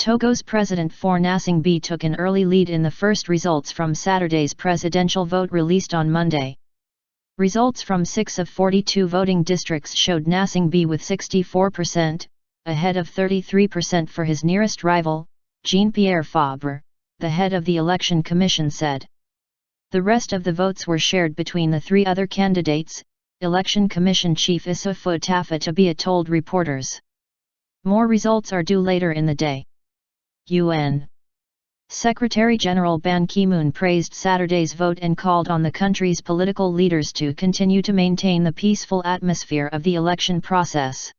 Togo's President Faure Gnassingbe took an early lead in the first results from Saturday's presidential vote released on Monday. Results from 6 of 42 voting districts showed Gnassingbe with 64%, ahead of 33% for his nearest rival, Jean-Pierre Fabre, the head of the Election Commission said. The rest of the votes were shared between the three other candidates, Election Commission Chief Issoufou Taffa Tabiou told reporters. More results are due later in the day. UN Secretary-General Ban Ki-moon praised Saturday's vote and called on the country's political leaders to continue to maintain the peaceful atmosphere of the election process.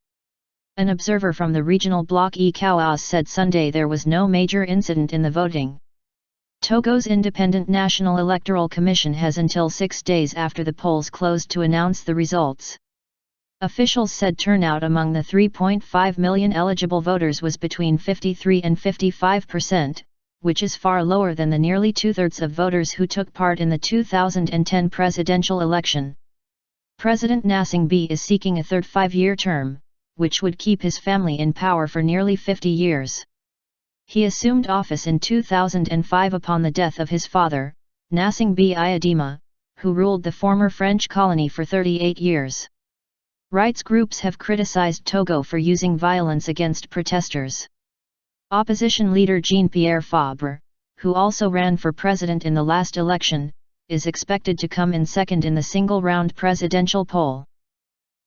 An observer from the regional bloc ECOWAS said Sunday there was no major incident in the voting. Togo's Independent National Electoral Commission has until 6 days after the polls closed to announce the results. Officials said turnout among the 3.5 million eligible voters was between 53 and 55%, which is far lower than the nearly two-thirds of voters who took part in the 2010 presidential election. President Gnassingbe is seeking a third 5-year term, which would keep his family in power for nearly 50 years. He assumed office in 2005 upon the death of his father, Gnassingbe Eyadema, who ruled the former French colony for 38 years. Rights groups have criticized Togo for using violence against protesters. Opposition leader Jean-Pierre Fabre, who also ran for president in the last election, is expected to come in second in the single-round presidential poll.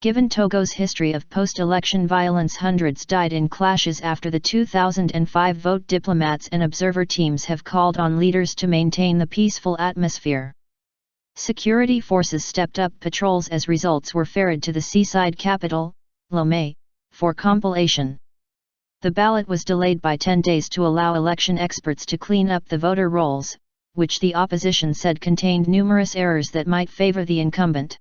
Given Togo's history of post-election violence, hundreds died in clashes after the 2005 vote. Diplomats and observer teams have called on leaders to maintain the peaceful atmosphere. Security forces stepped up patrols as results were ferried to the seaside capital, Lomé, for compilation. The ballot was delayed by 10 days to allow election experts to clean up the voter rolls, which the opposition said contained numerous errors that might favor the incumbent.